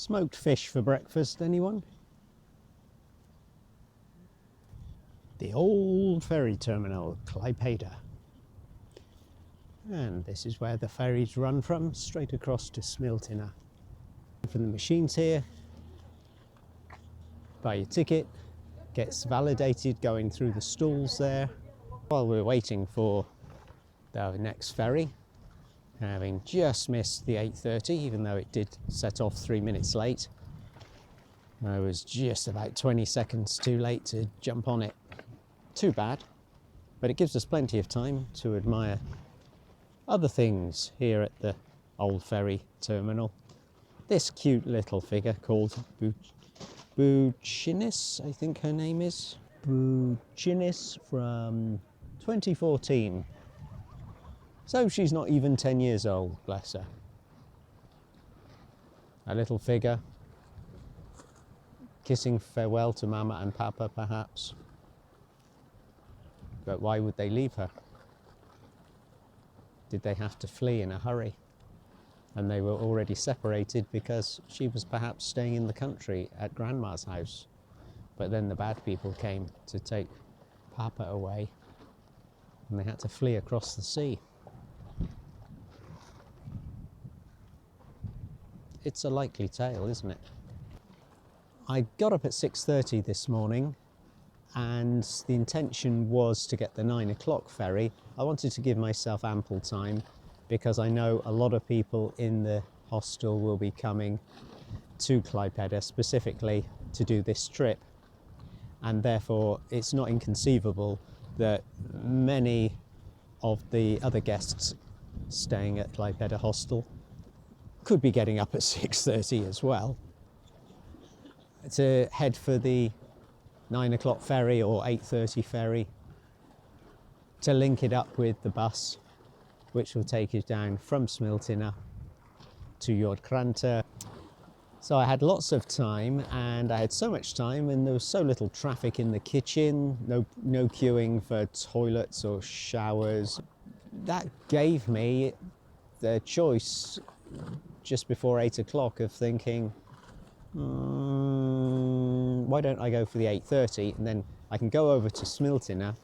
Smoked fish for breakfast, anyone? The old ferry terminal, Klaipeda. And this is where the ferries run from, straight across to Smiltyne. From the machines here, buy your ticket, gets validated going through the stalls there. While we're waiting for the next ferry, having just missed the 8:30, even though it did set off 3 minutes late. I was just about 20 seconds too late to jump on it. Too bad, but it gives us plenty of time to admire other things here at the old ferry terminal. This cute little figure called Buchinis, I think her name is. Buchinis from 2014. So she's not even 10 years old, bless her. A little figure, kissing farewell to Mama and Papa, perhaps. But why would they leave her? Did they have to flee in a hurry? And they were already separated because she was perhaps staying in the country at Grandma's house. But then the bad people came to take Papa away, and they had to flee across the sea. It's a likely tale, isn't it? I got up at 6:30 this morning, and the intention was to get the 9 o'clock ferry. I wanted to give myself ample time because I know a lot of people in the hostel will be coming to Klaipeda specifically to do this trip, and therefore it's not inconceivable that many of the other guests staying at Klaipeda hostel could be getting up at 6:30 as well to head for the 9 o'clock ferry or 8:30 ferry to link it up with the bus, which will take us down from Smiltyne to Jordkranta. So I had lots of time, and I had so much time, and there was so little traffic in the kitchen, no queuing for toilets or showers. That gave me the choice just before 8 o'clock of thinking, why don't I go for the 8:30, and then I can go over to Smiltyne,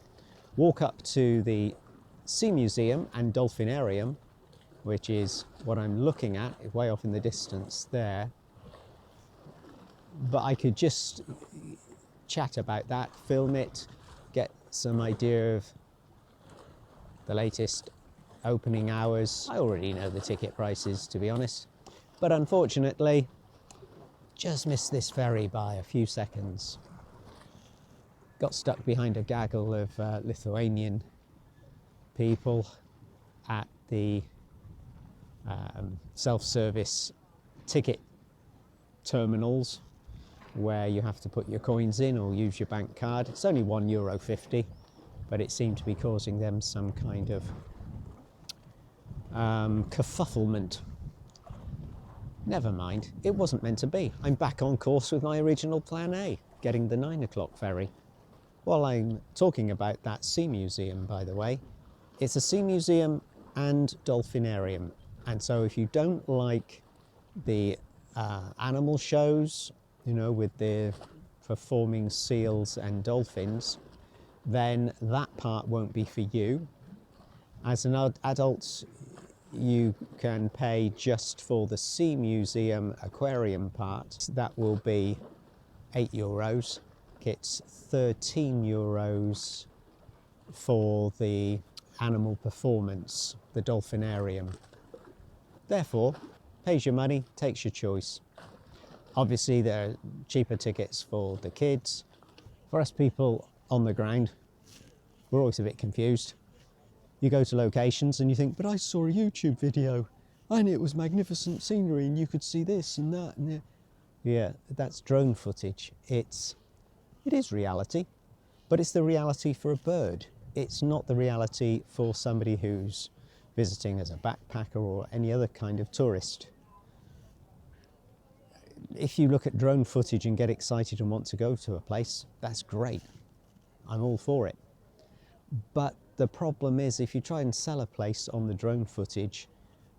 walk up to the Sea Museum and Dolphinarium, which is what I'm looking at, way off in the distance there. But I could just chat about that, film it, get some idea of the latest opening hours. I already know the ticket prices, to be honest, but unfortunately just missed this ferry by a few seconds. Got stuck behind a gaggle of Lithuanian people at the self-service ticket terminals where you have to put your coins in or use your bank card. It's only €1.50, but it seemed to be causing them some kind of kerfufflement. Never mind, it wasn't meant to be. I'm back on course with my original plan A, getting the 9 o'clock ferry. While I'm talking about that sea museum, by the way, it's a sea museum and dolphinarium. And so if you don't like the animal shows, you know, with the performing seals and dolphins, then that part won't be for you. As an adult, you can pay just for the Sea Museum aquarium part. That will be €8. It's €13 for the animal performance, the dolphinarium. Therefore, pays your money, takes your choice. Obviously, there are cheaper tickets for the kids. For us people on the ground, we're always a bit confused. You go to locations and you think, but I saw a YouTube video and it was magnificent scenery and you could see this and that. And yeah, that's drone footage. It is reality, but it's the reality for a bird. It's not the reality for somebody who's visiting as a backpacker or any other kind of tourist. If you look at drone footage and get excited and want to go to a place, that's great. I'm all for it. But the problem is if you try and sell a place on the drone footage,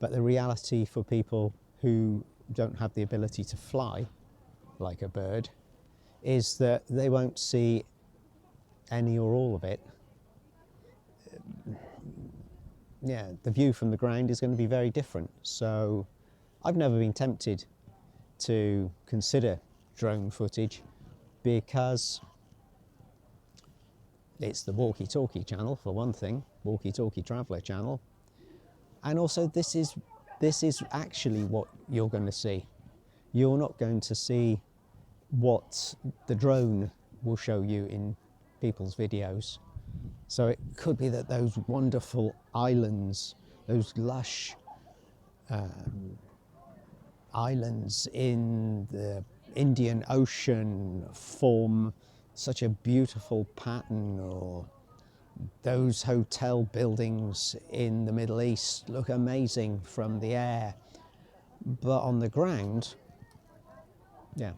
but the reality for people who don't have the ability to fly like a bird is that they won't see any or all of it. Yeah, the view from the ground is going to be very different. So I've never been tempted to consider drone footage because it's the walkie-talkie channel, for one thing, walkie-talkie traveller channel, and also this is actually what you're going to see. You're not going to see what the drone will show you in people's videos. So it could be that those wonderful islands, those lush islands in the Indian Ocean form such a beautiful pattern, or those hotel buildings in the Middle East look amazing from the air. But on the ground, yeah.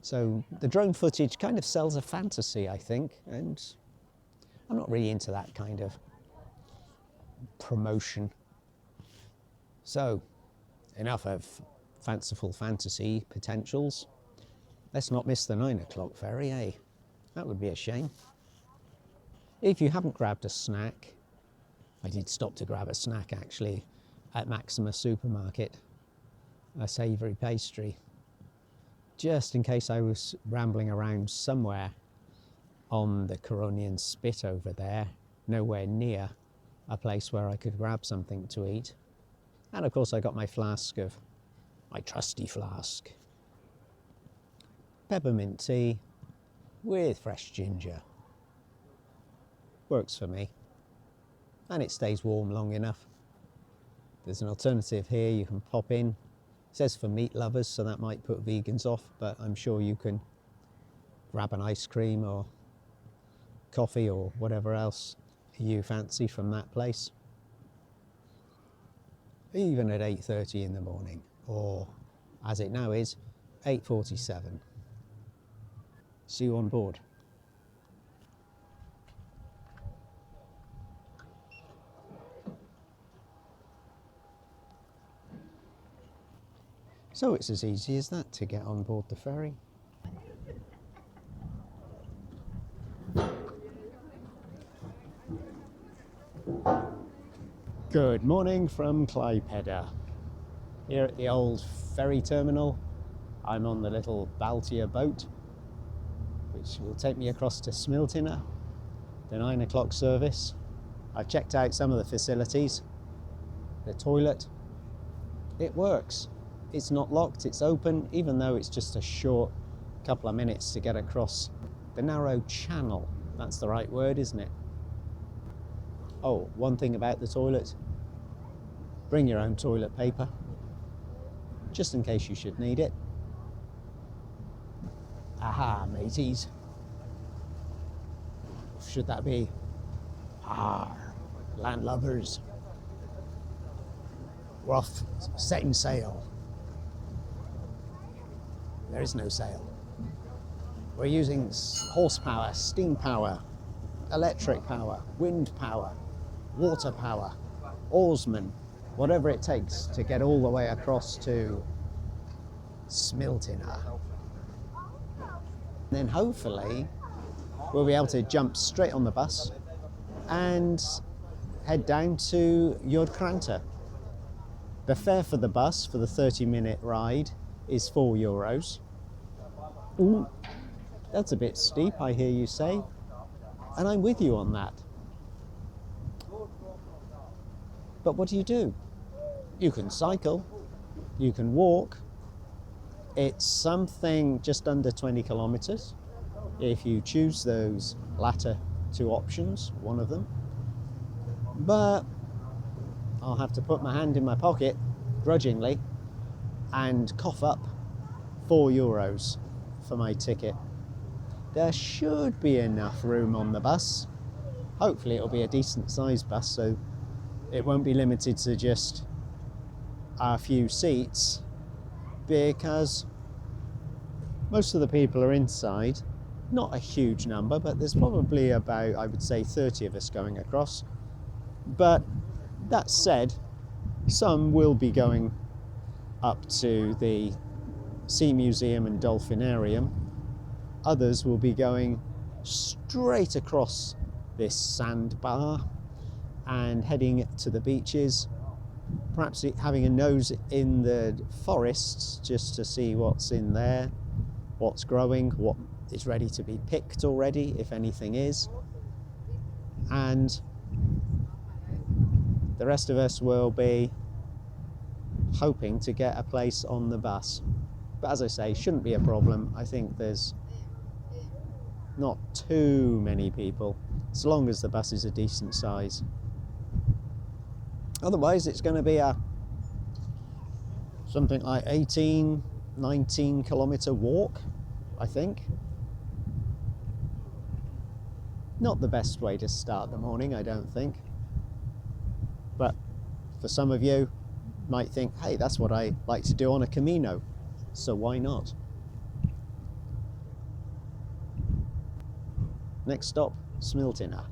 So the drone footage kind of sells a fantasy, I think, and I'm not really into that kind of promotion. So, enough of fanciful fantasy potentials. Let's not miss the 9 o'clock ferry, eh? That would be a shame. If you haven't grabbed a snack, I did stop to grab a snack actually at Maxima Supermarket, a savoury pastry, just in case I was rambling around somewhere on the Curonian spit over there, nowhere near a place where I could grab something to eat. And of course I got my trusty flask. Peppermint tea with fresh ginger. Works for me. And it stays warm long enough. There's an alternative here you can pop in. It says for meat lovers, so that might put vegans off, but I'm sure you can grab an ice cream or coffee or whatever else you fancy from that place. Even at 8:30 in the morning, or as it now is, 8:47. See you on board. So it's as easy as that to get on board the ferry. Good morning from Klaipeda. Here at the old ferry terminal, I'm on the little Baltic boat, which will take me across to Smiltyne, the 9 o'clock service. I've checked out some of the facilities. The toilet, it works. It's not locked, it's open, even though it's just a short couple of minutes to get across the narrow channel. That's the right word, isn't it? Oh, one thing about the toilet, bring your own toilet paper, just in case you should need it. Aha, mateys. Should that be? Landlubbers. We're off setting sail. There is no sail. We're using horsepower, steam power, electric power, wind power, water power, oarsmen, whatever it takes to get all the way across to Smiltyne. Then hopefully we'll be able to jump straight on the bus and head down to Jordkranta. The fare for the bus for the 30-minute ride is €4. Ooh, that's a bit steep, I hear you say, and I'm with you on that. But what do? You can cycle, you can walk. It's something just under 20 kilometers if you choose those latter two options, one of them. But I'll have to put my hand in my pocket, grudgingly, and cough up €4 for my ticket. There should be enough room on the bus. Hopefully it'll be a decent sized bus, so it won't be limited to just a few seats, because most of the people are inside. Not a huge number, but there's probably about, I would say, 30 of us going across. But that said, some will be going up to the Sea Museum and Dolphinarium. Others will be going straight across this sandbar and heading to the beaches, perhaps having a nose in the forests just to see what's in there, what's growing, what is ready to be picked already, if anything is. And the rest of us will be hoping to get a place on the bus. But as I say, shouldn't be a problem. I think there's not too many people, as long as the bus is a decent size. Otherwise, it's going to be a something like 18, 19 kilometre walk, I think. Not the best way to start the morning, I don't think. But for some of you, might think, hey, that's what I like to do on a Camino, so why not? Next stop, Smiltyne.